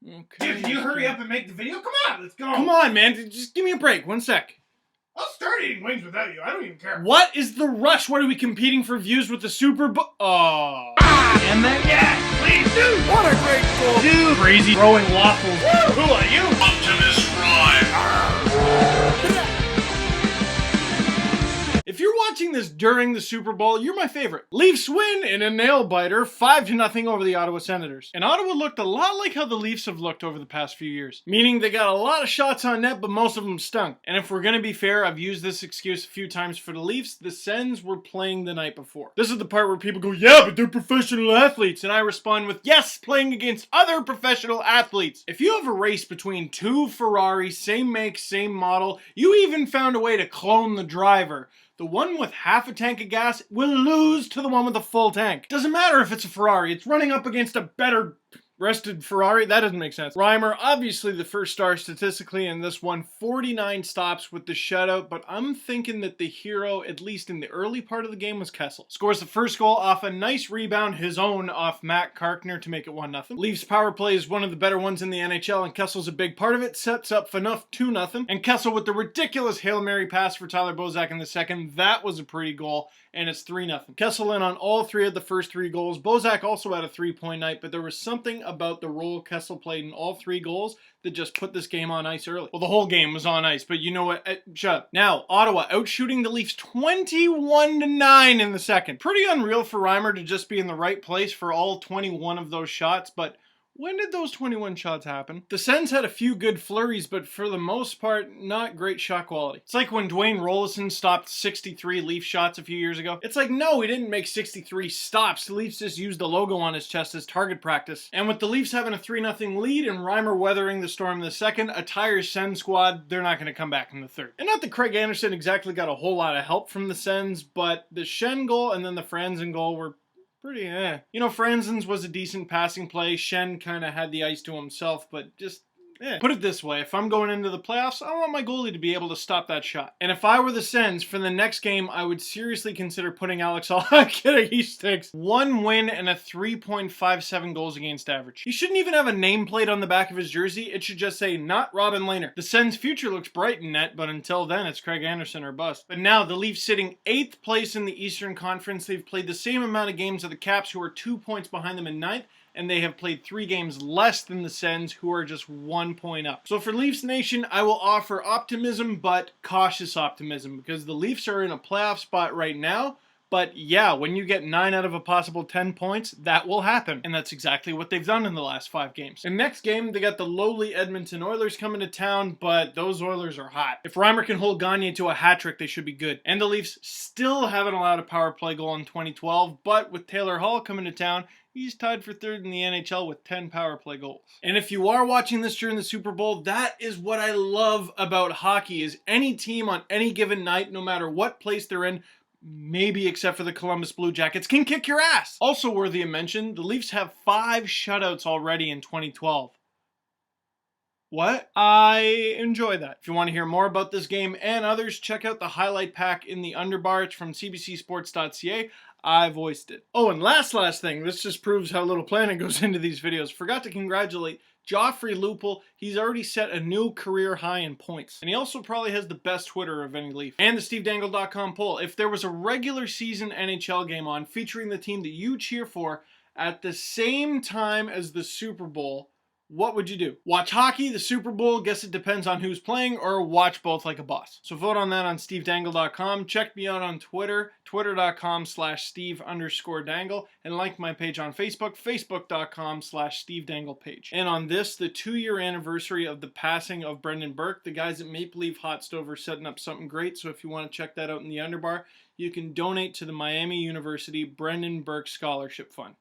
Okay. Dude, can you hurry up and make the video? Come on, let's go. Come on, man. Just give me a break. 1 sec. I'll start eating wings without you. I don't even care. What is the rush? What are we competing for views with the Super Bowl? Oh. And then, yeah, please, dude. What a great goal. Dude. Crazy throwing waffles. Woo. Who are you? Optimus Prime. If you're watching this during the Super Bowl, you're my favorite. Leafs win in a nail-biter, 5-0 over the Ottawa Senators. And Ottawa looked a lot like how the Leafs have looked over the past few years. Meaning they got a lot of shots on net, but most of them stunk. And if we're gonna be fair, I've used this excuse a few times for the Leafs. The Sens were playing the night before. This is the part where people go, yeah, but they're professional athletes. And I respond with, yes, playing against other professional athletes. If you have a race between two Ferraris, same make, same model, you even found a way to clone the driver, the one with half a tank of gas will lose to the one with a full tank. Doesn't matter if it's a Ferrari, it's running up against a better rested Ferrari. That doesn't make sense. Reimer, obviously the first star statistically in this one, 49 stops with the shutout, but I'm thinking that the hero, at least in the early part of the game, was Kessel. Scores the first goal off a nice rebound, his own, off Matt Karkner to make it 1-0. Leafs power play is one of the better ones in the NHL, and Kessel's a big part of it, sets up enough 2-0, and Kessel with the ridiculous Hail Mary pass for Tyler Bozak in the second, that was a pretty goal, and it's 3-0. Kessel in on all three of the first three goals. Bozak also had a 3-point night, but there was something about the role Kessel played in all three goals that just put this game on ice early. Well, the whole game was on ice, but you know what? Shut up. Now, Ottawa outshooting the Leafs 21-9 in the second. Pretty unreal for Reimer to just be in the right place for all 21 of those shots, but when did those 21 shots happen? The Sens had a few good flurries, but for the most part, not great shot quality. It's like when Dwayne Rollison stopped 63 Leaf shots a few years ago. It's like, no, he didn't make 63 stops. The Leafs just used the logo on his chest as target practice. And with the Leafs having a 3-0 lead and Reimer weathering the storm in the second, a tired Sens squad, they're not going to come back in the third. And not that Craig Anderson exactly got a whole lot of help from the Sens, but the Schenn goal and then the Franzen goal were pretty You know, Franzen's was a decent passing play. Schenn kind of had the ice to himself, but just Put it this way, if I'm going into the playoffs, I want my goalie to be able to stop that shot. And if I were the Sens, for the next game, I would seriously consider putting Alex Hall. Kidding, he stinks. 1 win and a 3.57 goals against average. He shouldn't even have a nameplate on the back of his jersey. It should just say, not Robin Lehner. The Sens' future looks bright in net, but until then, it's Craig Anderson or bust. But now, the Leafs sitting 8th place in the Eastern Conference. They've played the same amount of games as the Caps, who are 2 points behind them in 9th. And they have played 3 games less than the Sens, who are just 1 point up. So for Leafs Nation, I will offer optimism, but cautious optimism, because the Leafs are in a playoff spot right now. But yeah, when you get 9 out of a possible 10 points, that will happen. And that's exactly what they've done in the last 5 games. And next game, they got the lowly Edmonton Oilers coming to town, but those Oilers are hot. If Reimer can hold Gagne to a hat trick, they should be good. And the Leafs still haven't allowed a power play goal in 2012, but with Taylor Hall coming to town, he's tied for 3rd in the NHL with 10 power play goals. And if you are watching this during the Super Bowl, that is what I love about hockey, is any team on any given night, no matter what place they're in, maybe except for the Columbus Blue Jackets, can kick your ass. Also worthy of mention, the Leafs have 5 shutouts already in 2012. What? I enjoy that. If you want to hear more about this game and others, check out the highlight pack in the underbar. It's from cbcsports.ca. I voiced it. Oh, and last thing. This just proves how little planning goes into these videos. Forgot to congratulate Joffrey Lupul. He's already set a new career high in points. And he also probably has the best Twitter of any Leaf. And the SteveDangle.com poll. If there was a regular season NHL game on featuring the team that you cheer for at the same time as the Super Bowl, what would you do? Watch hockey, the Super Bowl, guess it depends on who's playing, or watch both like a boss. So vote on that on SteveDangle.com. Check me out on Twitter, twitter.com/Steve_Dangle, and like my page on Facebook, facebook.com/SteveDanglePage. And on this, the 2-year anniversary of the passing of Brendan Burke, the guys at Maple Leaf Hot Stove are setting up something great, so if you want to check that out in the underbar, you can donate to the Miami University Brendan Burke Scholarship Fund.